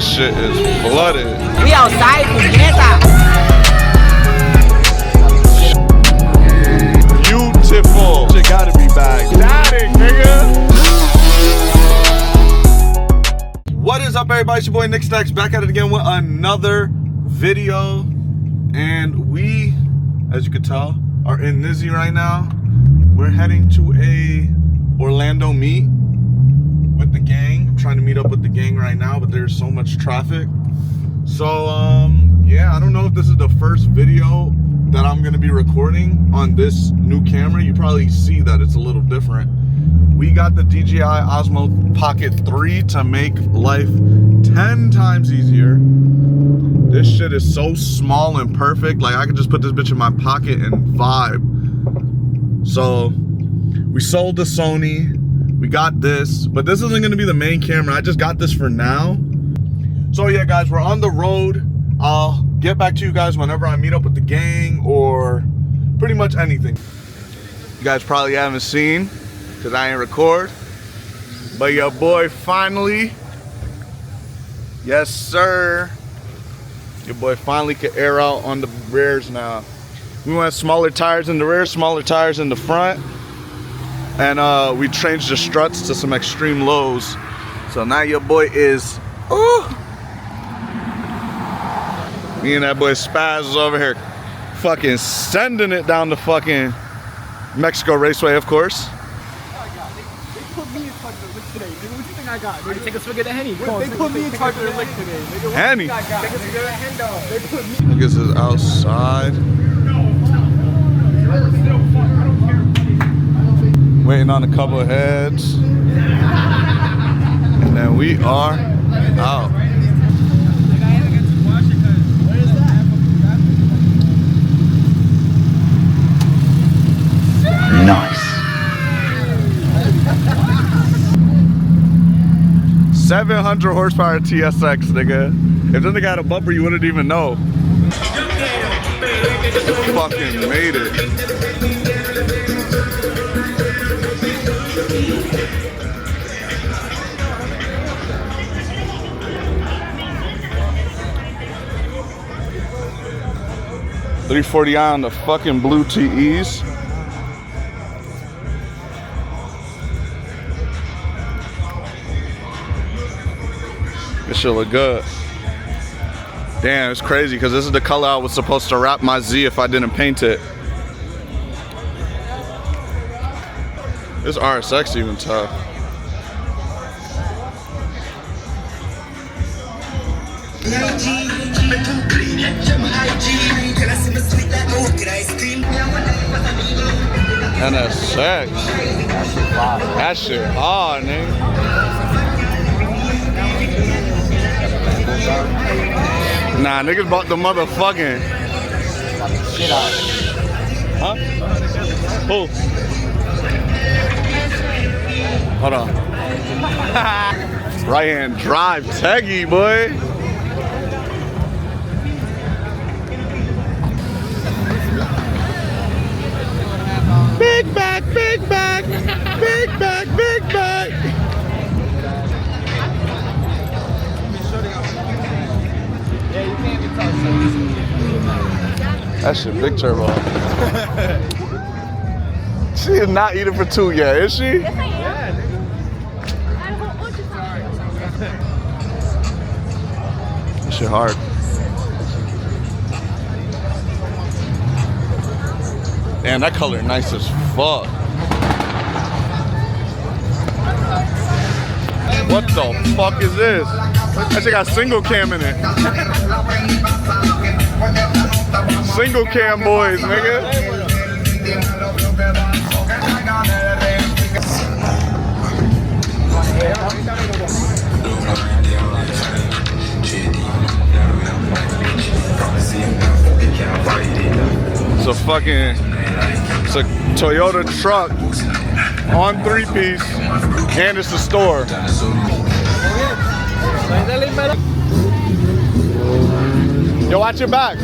This shit is flooded. We outside, puñeta. Beautiful. Shit gotta be back. Static, nigga. What is up, everybody? It's your boy Nick Stacks back at it again with another video. And we, as you can tell, are in Nizzy right now. We're heading to a Orlando meet with the gang. I'm trying to meet up with the gang right now, but there's so much traffic. So yeah, I don't know if this is the first video that I'm gonna be recording on this new camera. You probably see that it's a little different. We got the DJI Osmo Pocket 3 to make life 10 times easier. This shit is so small and perfect. Like, I could just put this bitch in my pocket and vibe. So we sold the Sony. We got this, but this isn't gonna be the main camera. I just got this for now. So yeah, guys, we're on the road. I'll get back to you guys whenever I meet up with the gang or pretty much anything. You guys probably haven't seen, because I ain't record. But your boy finally, yes sir, your boy finally could air out on the rears now. We went smaller tires in the rear, smaller tires in the front. And we changed the struts to some extreme lows. So now your boy is, ooh. Me and that boy Spaz is over here fucking sending it down the fucking Mexico Raceway, of course. They put me in charge of the lick today. Nigga, what you think I got? Nigga, take a swig of the Henny. They put me in charge of the lick today. Nigga, Henny? Take a swig of the Hendo. They put me. Niggas is outside. Waiting on a couple of heads. And then we are out. Nice. 700 horsepower TSX, nigga. If this nigga had a bumper, you wouldn't even know. Fucking made it. $340i on the fucking blue TEs. This shit look good. Damn, it's crazy because this is the color I was supposed to wrap my Z if I didn't paint it. This RSX even tough. NSX. That shit hard, nigga. Nah, niggas bought the motherfucking shit out. Huh? Who? Hold on. Right hand drive, Teggy, boy. Big back, big back, big back, big back. That shit big turbo. She is not eating for two yet, is she? Yes, I am. That shit hard. Damn, that color nice as fuck. What the fuck is this? That shit got single cam in it. Single cam boys, nigga. It's a fucking, it's a Toyota truck on 3-piece, and it's a store. Yo, watch your back.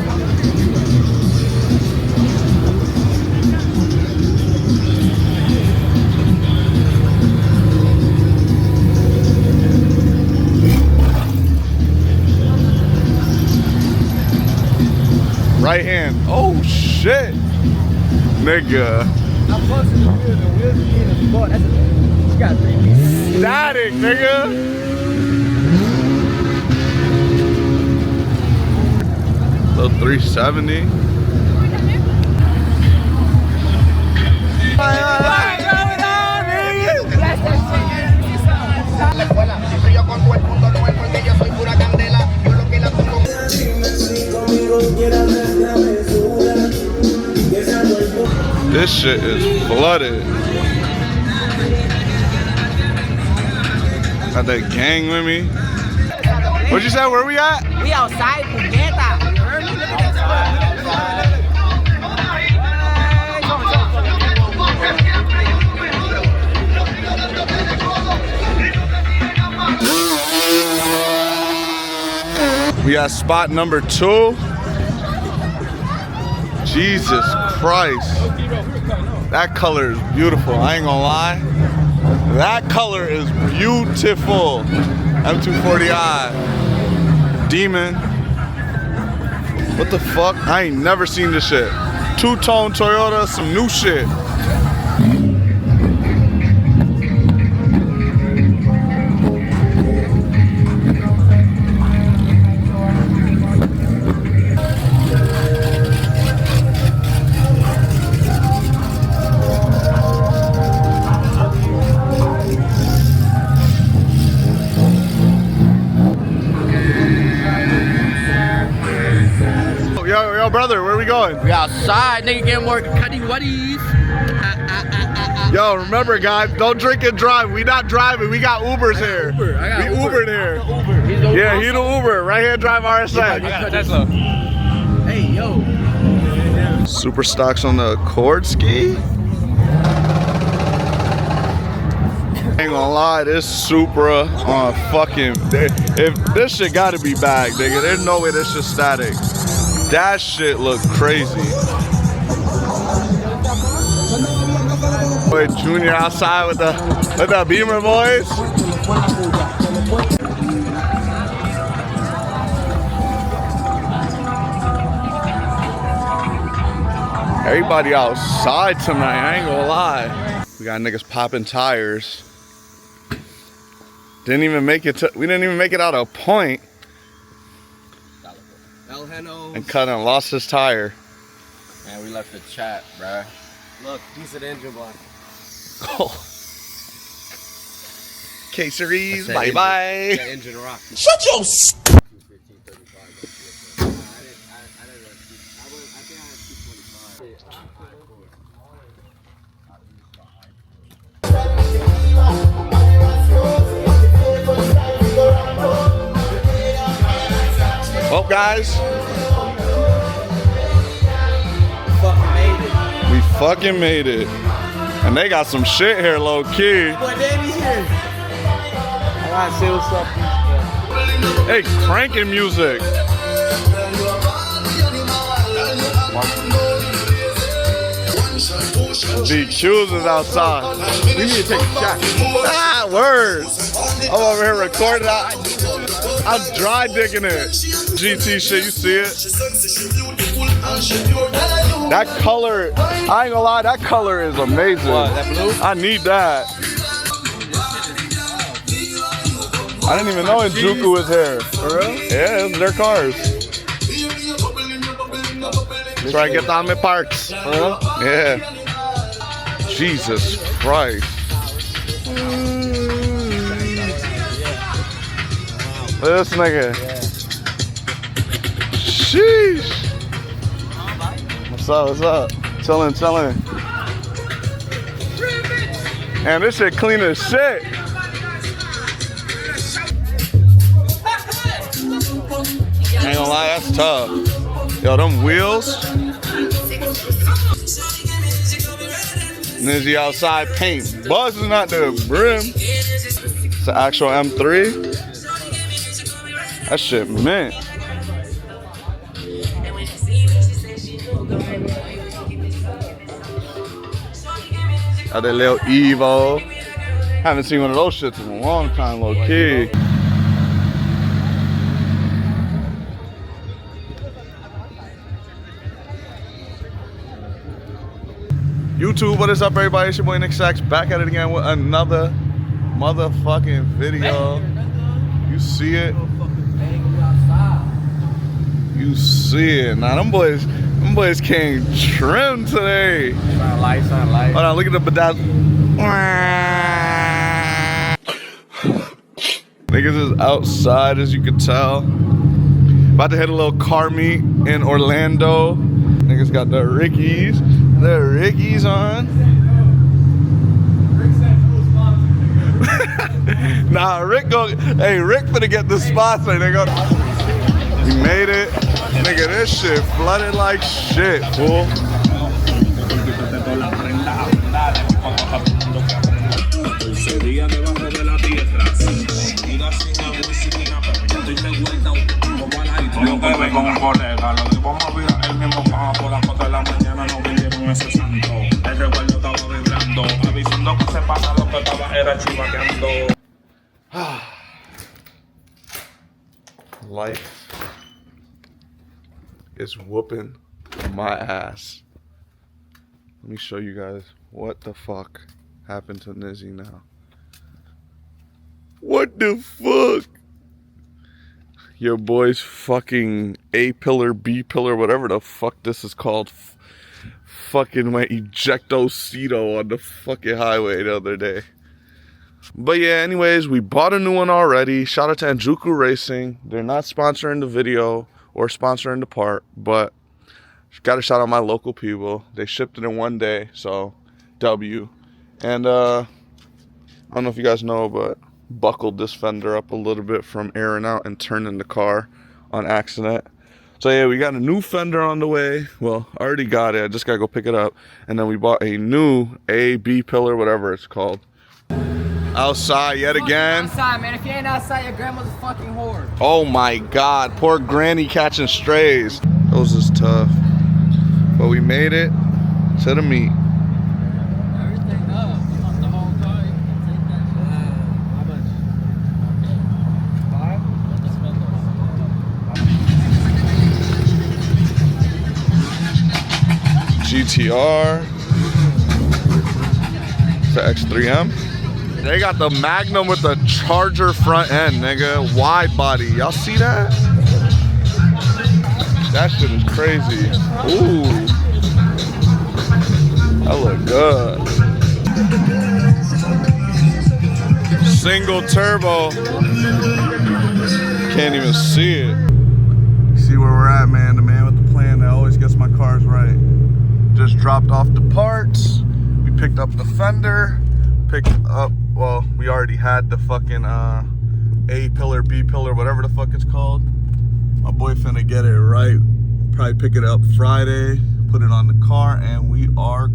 right hand. Oh shit, nigga. I'm close to the wheels being a sport. That's a, you got 3 pieces. Static, nigga. Little 370. This shit is flooded. Got that gang with me. What'd you say? Where we at? We outside, puñeta. You heard me? Look at that. We got spot number 2. Jesus Christ. That color is beautiful. I ain't gonna lie. That color is beautiful. M240i. Demon. What the fuck? I ain't never seen this shit. 2-tone Toyota, some new shit. Yo, brother, where we going? We outside, nigga, getting more cutty wuddies. Yo, remember, guys, don't drink and drive. We not driving. We got Ubers here. We Ubered here. Yeah, he the Uber. Right here, drive RSX. You got Tesla. Hey, yo. Super stocks on the Accord ski. Ain't gonna lie, this Supra on fucking. If this shit gotta be bagged, nigga. There's no way this shit's static. That shit look crazy. Boy, Junior outside with the Beamer boys. Everybody outside tonight, I ain't gonna lie. We got niggas popping tires. Didn't even make it to, we didn't even make it out of Point. And cut and lost his tire. Man, we left the chat, bruh. Look, decent engine block. Oh. Caceries, That's bye that bye. That engine rock. Shut your Well, guys, we fucking made it. And they got some shit here, low key. Boy, Danny's here. I gotta say what's up. Hey, cranking music. DQs is outside. We need to take a shot. Ah, word. I'm over here recording. I'm dry digging it. GT shit, you see it? That color, I ain't gonna lie, that color is amazing. What, that blue? I need that. I didn't even know Njuku was here. For real? Yeah, it's their cars. Try to get down the parks. For real? Yeah. Jesus Christ. Look at this nigga. Sheesh. What's up, what's up? Chillin', chillin'. Man, this shit clean as shit. Ain't gonna lie, that's tough. Yo, them wheels. Nizzy outside paint. Buzz is not the brim. It's the actual M3. That shit mint. Got that little Evo. Haven't seen one of those shits in a long time, low key. YouTube, what is up, everybody? It's your boy Nick Sachs, back at it again with another motherfucking video. You see it? You see it. Now them boys came trim today. Sound light. Hold on, look at the bedazzle. Niggas is outside, as you can tell. About to hit a little car meet in Orlando. Niggas got the Rickies. The Rickies on. Nah, Rick finna get the sponsor, nigga. We made it. Nigga, this shit flooded like shit, fool. Life is whooping my ass. Let me show you guys what the fuck happened to Nizzy now. What the fuck? Your boy's fucking A pillar, B pillar, whatever the fuck this is called. Fucking went ejecto-ceto on the fucking highway the other day. But yeah, anyways, we bought a new one already. Shout out to Anjuku Racing. They're not sponsoring the video or sponsoring the part, but gotta shout out my local people. They shipped it in one day, so W. And I don't know if you guys know, but buckled this fender up a little bit from airing out and turning the car on accident. So yeah, we got a new fender on the way. Well, I already got it. I just gotta go pick it up. And then we bought a new A, B pillar, whatever it's called. Outside yet again. Outside, man. If you ain't outside, your grandma's a fucking whore. Oh my God, poor granny catching strays. Those is tough. But we made it to the meet. Everything up. You want the whole car? You can take that shit. GTR. It's the X3M. They got the Magnum with the Charger front end, nigga. Wide body. Y'all see that? That shit is crazy. Ooh. That look good. Single turbo. Can't even see it. See where we're at, man. The man with the plan that always gets my cars right. Just dropped off the parts. We picked up the fender. Picked up, well, we already had the fucking A pillar, B pillar, whatever the fuck it's called. My boy finna get it right. Probably pick it up Friday, put it on the car, and we are